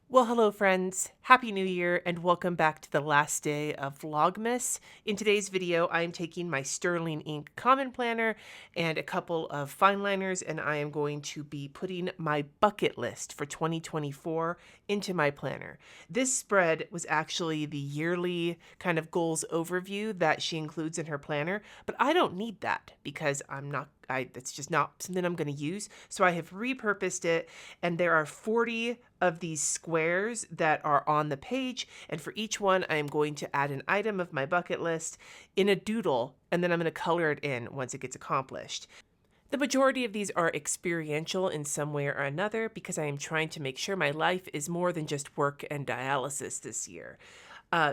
Well, hello, friends. Happy New Year, and welcome back to the last day of Vlogmas. In today's video, I am taking my Sterling Ink Common Planner and a couple of fine liners, and I am going to be putting my bucket list for 2024 into my planner. This spread was actually the yearly kind of goals overview that she includes in her planner, but I don't need that because that's just not something I'm going to use. So I have repurposed it, and there are 40 of these squares that are on the page, and for each one I am going to add an item of my bucket list in a doodle, and then I'm going to color it in once it gets accomplished. The majority of these are experiential in some way or another because I am trying to make sure my life is more than just work and dialysis this year.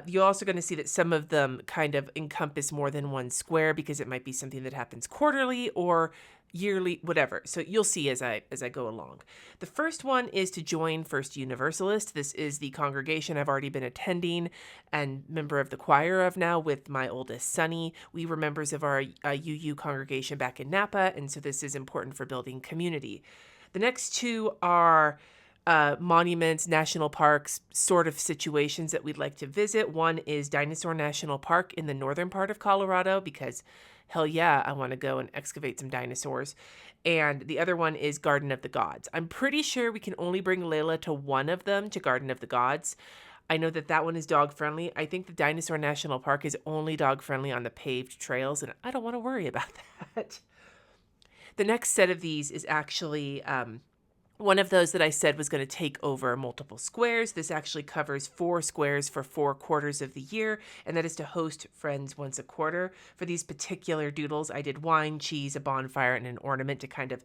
You're also going to see that some of them kind of encompass more than one square because it might be something that happens quarterly or yearly, whatever. So you'll see as I go along. The first one is to join First Universalist. This is the congregation I've already been attending and member of the choir of now with my oldest Sonny. We were members of our UU congregation back in Napa, and so this is important for building community. The next two are monuments, national parks, sort of situations that we'd like to visit. One is Dinosaur National Park in the northern part of Colorado because hell yeah, I want to go and excavate some dinosaurs. And the other one is Garden of the Gods. I'm pretty sure we can only bring Layla to one of them, to Garden of the Gods. I know that one is dog friendly. I think the Dinosaur National Park is only dog friendly on the paved trails, and I don't want to worry about that. The next set of these is actually one of those that I said was going to take over multiple squares. This actually covers 4 squares for 4 quarters of the year, and that is to host friends once a quarter. For these particular doodles, I did wine, cheese, a bonfire, and an ornament to kind of,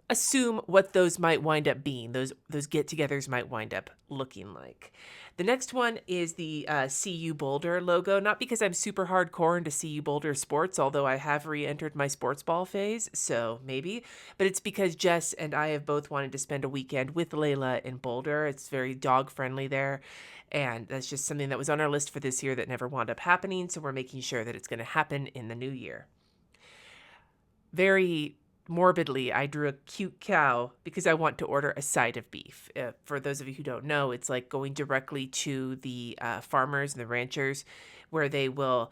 assume what those might wind up being, those get-togethers might wind up looking like. The next one is the CU Boulder logo, not because I'm super hardcore into CU Boulder sports, although I have re-entered my sports ball phase, so maybe, but it's because Jess and I have both wanted to spend a weekend with Layla in Boulder. It's very dog-friendly there, and that's just something that was on our list for this year that never wound up happening, so we're making sure that it's going to happen in the new year. Very morbidly, I drew a cute cow because I want to order a side of beef. For those of you who don't know, it's like going directly to the farmers and the ranchers where they will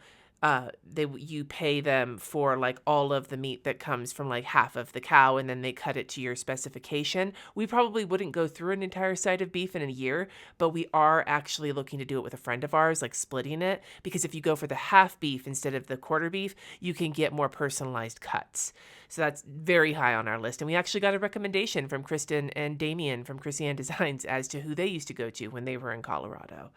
you pay them for like all of the meat that comes from like half of the cow, and then they cut it to your specification. We probably wouldn't go through an entire side of beef in a year, but we are actually looking to do it with a friend of ours, like splitting it, because if you go for the half beef instead of the quarter beef, you can get more personalized cuts. So that's very high on our list. And we actually got a recommendation from Kristen and Damien from Chrissy Designs as to who they used to go to when they were in Colorado.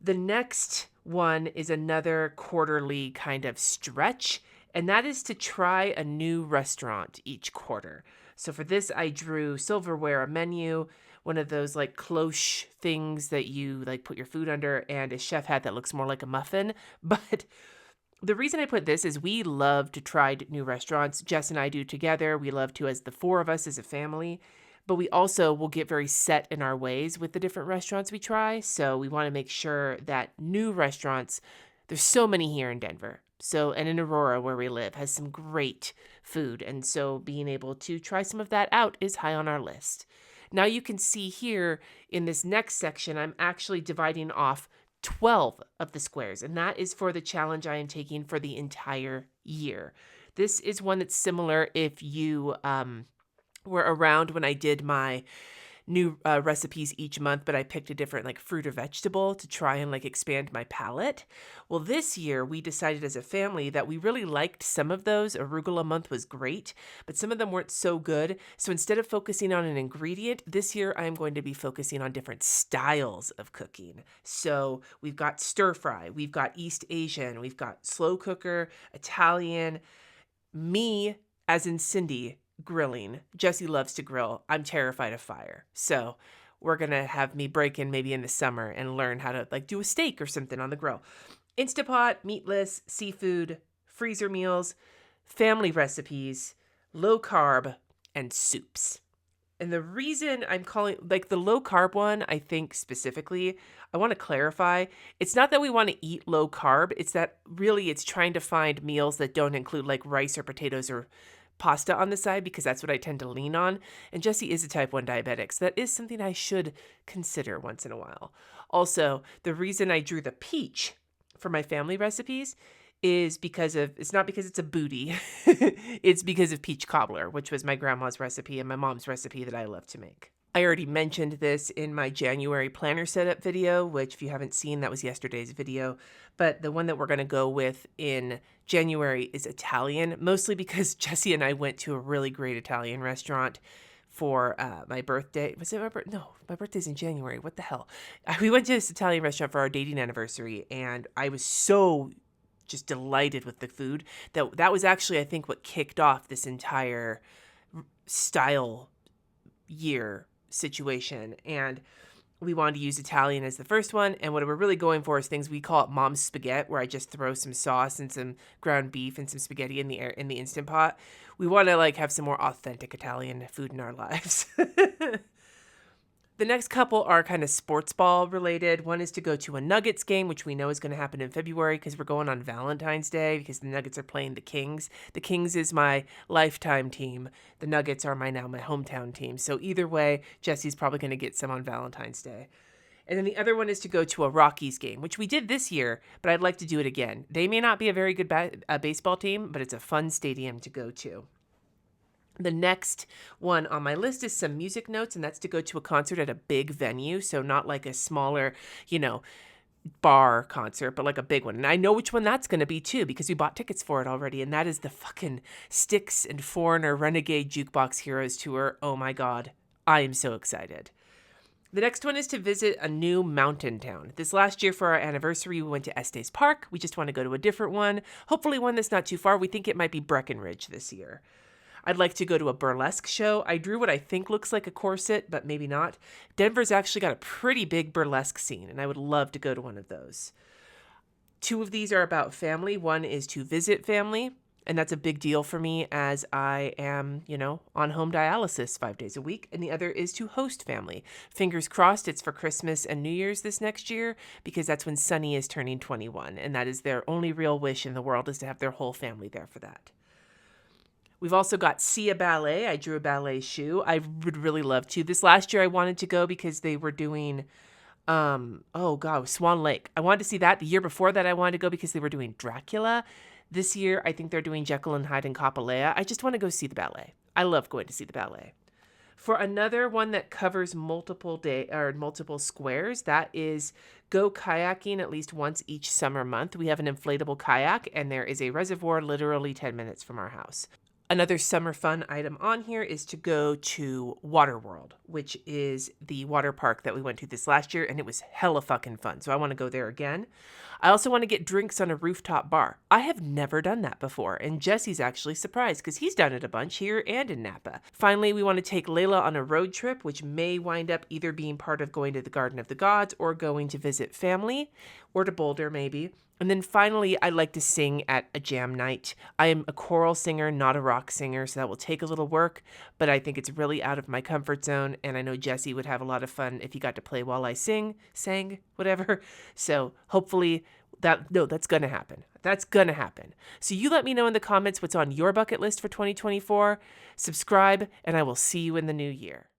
The next one is another quarterly kind of stretch, and that is to try a new restaurant each quarter. So for this, I drew silverware, a menu, one of those like cloche things that you like put your food under, and a chef hat that looks more like a muffin. But the reason I put this is we love to try new restaurants. Jess and I do together. We love to as the 4 of us as a family. But we also will get very set in our ways with the different restaurants we try. So we want to make sure that new restaurants, there's so many here in Denver. So, and in Aurora where we live, has some great food. And so being able to try some of that out is high on our list. Now you can see here in this next section, I'm actually dividing off 12 of the squares, and that is for the challenge I am taking for the entire year. This is one that's similar if you were around when I did my new recipes each month, but I picked a different like fruit or vegetable to try and like expand my palate. Well, this year we decided as a family that we really liked some of those. Arugula month was great, but some of them weren't so good. So instead of focusing on an ingredient, this year I'm going to be focusing on different styles of cooking. So we've got stir fry, we've got East Asian, we've got slow cooker, Italian, me as in Cindy, grilling. Jessie loves to grill. I'm terrified of fire. So we're going to have me break in maybe in the summer and learn how to like do a steak or something on the grill. Instapot, meatless, seafood, freezer meals, family recipes, low carb, and soups. And the reason I'm calling like the low carb one, I think specifically, I want to clarify, it's not that we want to eat low carb. It's that really it's trying to find meals that don't include like rice or potatoes or pasta on the side because that's what I tend to lean on. And Jessie is a type 1 diabetic, so that is something I should consider once in a while. Also, the reason I drew the peach for my family recipes is it's not because it's a booty, it's because of peach cobbler, which was my grandma's recipe and my mom's recipe that I love to make. I already mentioned this in my January planner setup video, which if you haven't seen, that was yesterday's video. But the one that we're going to go with in January is Italian, mostly because Jessie and I went to a really great Italian restaurant for my birthday. Was it my birthday? No, my birthday's in January. What the hell? We went to this Italian restaurant for our dating anniversary, and I was so just delighted with the food that was actually, I think, what kicked off this entire style year situation. And we wanted to use Italian as the first one, and what we're really going for is things we call it mom's spaghetti, where I just throw some sauce and some ground beef and some spaghetti in the Instant Pot. We want to like have some more authentic Italian food in our lives. The next couple are kind of sports ball related. One is to go to a Nuggets game, which we know is going to happen in February because we're going on Valentine's Day because the Nuggets are playing the Kings. The Kings is my lifetime team. The Nuggets are my hometown team. So either way, Jessie's probably going to get some on Valentine's Day. And then the other one is to go to a Rockies game, which we did this year, but I'd like to do it again. They may not be a very good baseball team, but it's a fun stadium to go to. The next one on my list is some music notes, and that's to go to a concert at a big venue. So not like a smaller, bar concert, but like a big one. And I know which one that's going to be too, because we bought tickets for it already. And that is the fucking Styx and Foreigner Renegade Jukebox Heroes Tour. Oh my God. I am so excited. The next one is to visit a new mountain town. This last year for our anniversary, we went to Estes Park. We just want to go to a different one. Hopefully one that's not too far. We think it might be Breckenridge this year. I'd like to go to a burlesque show. I drew what I think looks like a corset, but maybe not. Denver's actually got a pretty big burlesque scene, and I would love to go to one of those. 2 of these are about family. One is to visit family, and that's a big deal for me as I am, on home dialysis 5 days a week. And the other is to host family. Fingers crossed it's for Christmas and New Year's this next year, because that's when Sunny is turning 21, and that is their only real wish in the world, is to have their whole family there for that. We've also got See a Ballet. I drew a ballet shoe. I would really love to. This last year I wanted to go because they were doing, Swan Lake. I wanted to see that. The year before that I wanted to go because they were doing Dracula. This year I think they're doing Jekyll and Hyde and Coppola. I just want to go see the ballet. I love going to see the ballet. For another one that covers multiple squares, that is go kayaking at least once each summer month. We have an inflatable kayak, and there is a reservoir literally 10 minutes from our house. Another summer fun item on here is to go to Waterworld, which is the water park that we went to this last year, and it was hella fucking fun. So I want to go there again. I also want to get drinks on a rooftop bar. I have never done that before, and Jesse's actually surprised because he's done it a bunch here and in Napa. Finally, we want to take Layla on a road trip, which may wind up either being part of going to the Garden of the Gods or going to visit family, or to Boulder maybe. And then finally, I like to sing at a jam night. I am a choral singer, not a rock singer, so that will take a little work, but I think it's really out of my comfort zone, and I know Jesse would have a lot of fun if he got to play while I sang, whatever. So hopefully that's going to happen. That's going to happen. So you let me know in the comments what's on your bucket list for 2024. Subscribe, and I will see you in the new year.